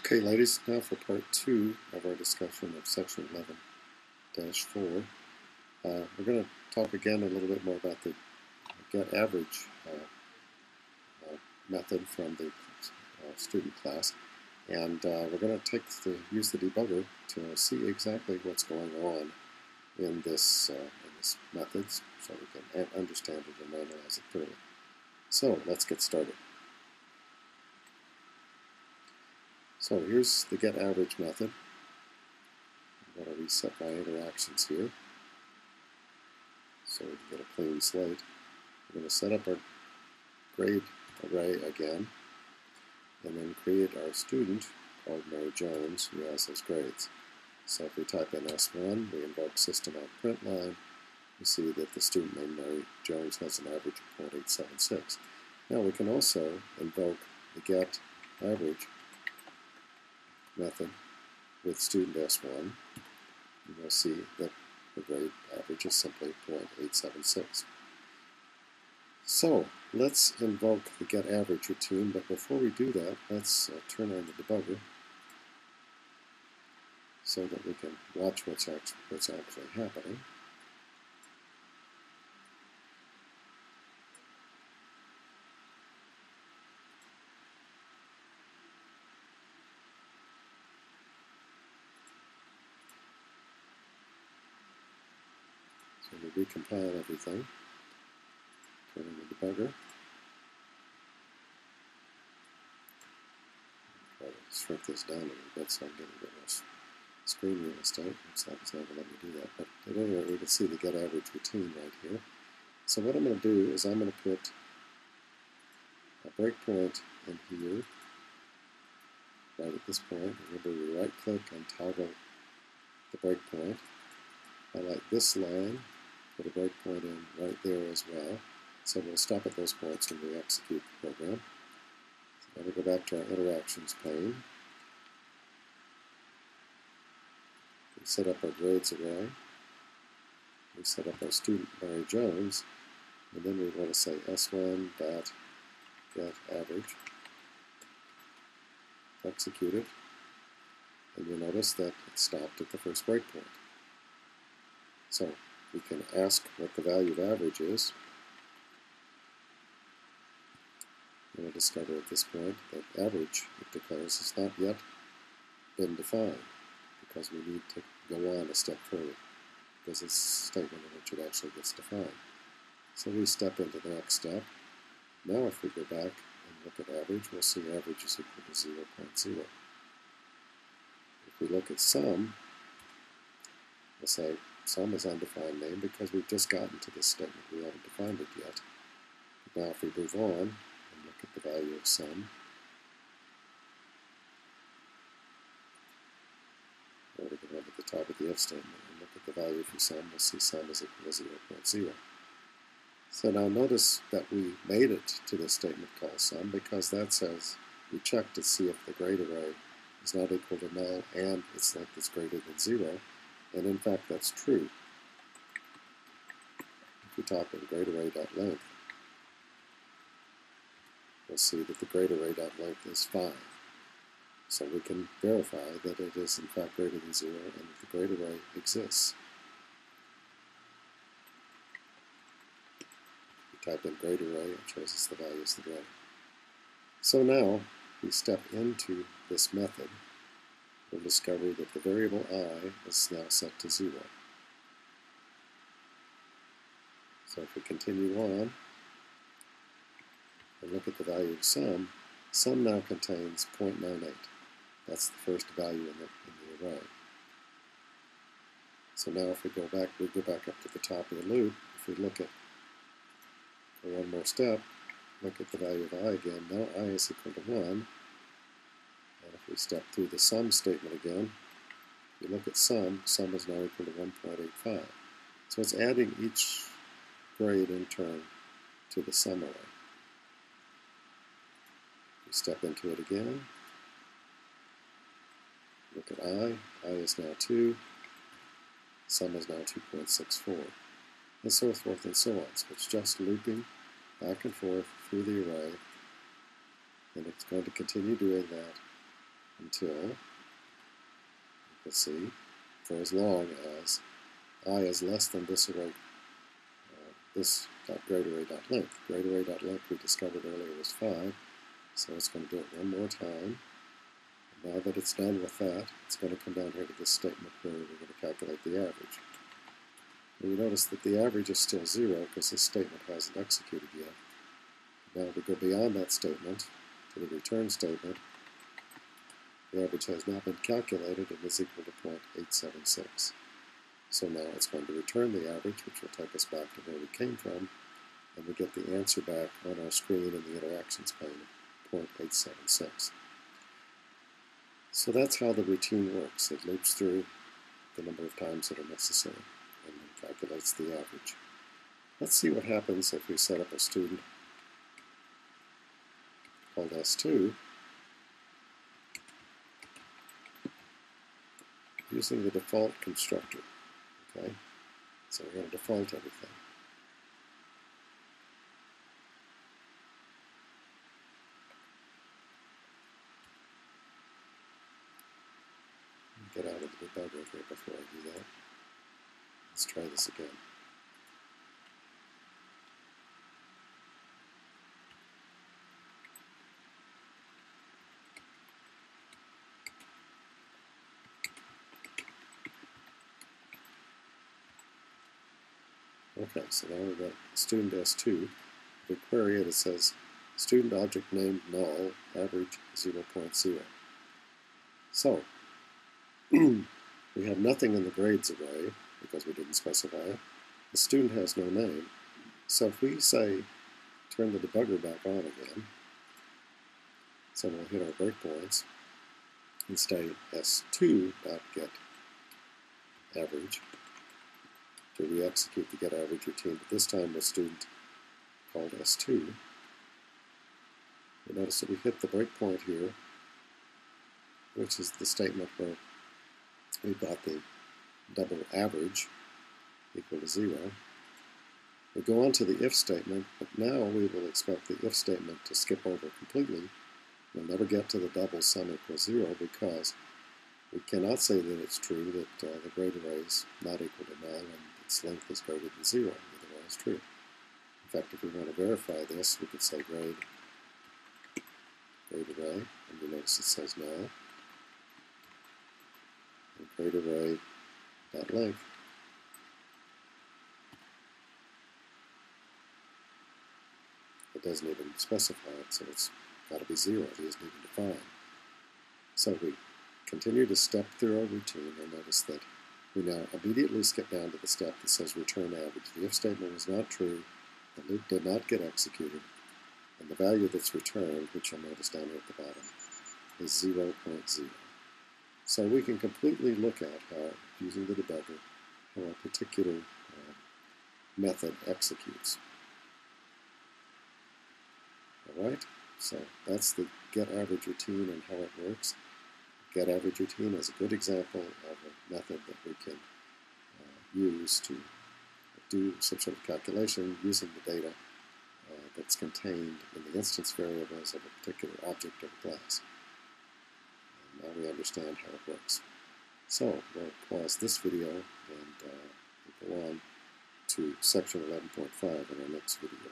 Okay, ladies, now for part 2 of our discussion of section 11-4. We're going to talk again a little bit more about the get average method from the student class. And we're going to use the debugger to see exactly what's going on in this method so we can understand it and analyze it thoroughly. So let's get started. So here's the get average method. I'm going to reset my interactions here so we can get a clean slate. We're going to set up our grade array again and then create our student called Mary Jones who has those grades. So if we type in S1, we invoke system.println, we see that the student named Mary Jones has an average of 0.876. Now we can also invoke the get average method with student S1, and you'll see that the grade average is simply 0.876. So let's invoke the get average routine, but before we do that, let's turn on the debugger so that we can watch what's actually happening. So we recompile everything, turn on the debugger, try to shrink this down a little bit so I'm getting rid of screen real estate. Looks like it's not going to let me do that, but at any rate we can see the get average routine right here. So what I'm going to do is I'm going to put a breakpoint in here, right at this point. Remember, we right click and toggle the breakpoint. Highlight this line, put a breakpoint in right there as well. So we'll stop at those points when we execute the program. So now we go back to our interactions pane. We set up our grades array. We set up our student Mary Jones, and then we want to say S1 dot get average. Execute it, and you'll notice that it stopped at the first breakpoint. So we can ask what the value of average is. And we'll discover at this point that average, it declares, has not yet been defined because we need to go on a step further. There's a statement in which it actually gets defined. So we step into the next step. Now if we go back and look at average, we'll see average is equal to 0.0. If we look at sum, we'll say sum is undefined name because we've just gotten to this statement. We haven't defined it yet. But now if we move on and look at the value of sum, or we can look at the top of the if statement and look at the value for sum, we'll see sum is equal to 0.0. So now notice that we made it to this statement called sum because that says we check to see if the grade array is not equal to null and its length is greater than 0. And in fact, that's true. If we type in grade array.length, we'll see that the grade array.length is 5. So we can verify that it is in fact greater than 0 and that the grade array exists. We type in grade array, it shows us the values of the grade. So now we step into this method. We'll discover that the variable I is now set to 0. So if we continue on and look at the value of sum, sum now contains 0.98. That's the first value in the array. So now if we go back up to the top of the loop. If we look at, for one more step, look at the value of I again. Now I is equal to 1. And if we step through the sum statement again, if you look at sum is now equal to 1.85. So it's adding each grade in turn to the sum array. We step into it again. Look at I is now 2. Sum is now 2.64. And so forth and so on. So it's just looping back and forth through the array, and it's going to continue doing that until, let's see, for as long as I is less than this array, this grade array.length. Grade array.length we discovered earlier was 5, so it's going to do it one more time. And now that it's done with that, it's going to come down here to this statement where we're going to calculate the average. And you notice that the average is still 0 because this statement hasn't executed yet. Now we go beyond that statement to the return statement. The average has now been calculated and is equal to 0.876. So now it's going to return the average, which will take us back to where we came from, and we get the answer back on our screen in the interactions pane of 0.876. So that's how the routine works. It loops through the number of times that are necessary and then calculates the average. Let's see what happens if we set up a student called S2 using the default constructor. Okay, so we're going to default everything. Get out of the debugger here before I do that. Let's try this again. Okay, so now we've got student S2. If we query it, it says student object name null, average 0.0. So, we have nothing in the grades array because we didn't specify it. The student has no name. So if we say turn the debugger back on again, so we'll hit our breakpoints and say s2.get average to re-execute the get average routine, but this time with student called S2. You notice that we hit the breakpoint here, which is the statement where we've got the double average equal to 0. We go on to the if statement, but now we will expect the if statement to skip over completely. We'll never get to the double sum equals 0 because we cannot say that it's true that the grade array is not equal to null and its length is greater than 0, otherwise true. In fact, if we want to verify this, we could say grade array, and you notice it says null, and grade array.length. It doesn't even specify it, so it's got to be 0. It isn't even defined. So we continue to step through our routine and notice that we now immediately skip down to the step that says return average. The if statement was not true, the loop did not get executed, and the value that's returned, which you'll notice down here at the bottom, is 0.0. So we can completely look at how, using the debugger, how a particular method executes. Alright, so that's the get average routine and how it works. Get average routine is a good example of a method that we can use to do some sort of calculation using the data that's contained in the instance variables of a particular object or class. And now we understand how it works. So we'll pause this video and we'll go on to section 11.5 in our next video.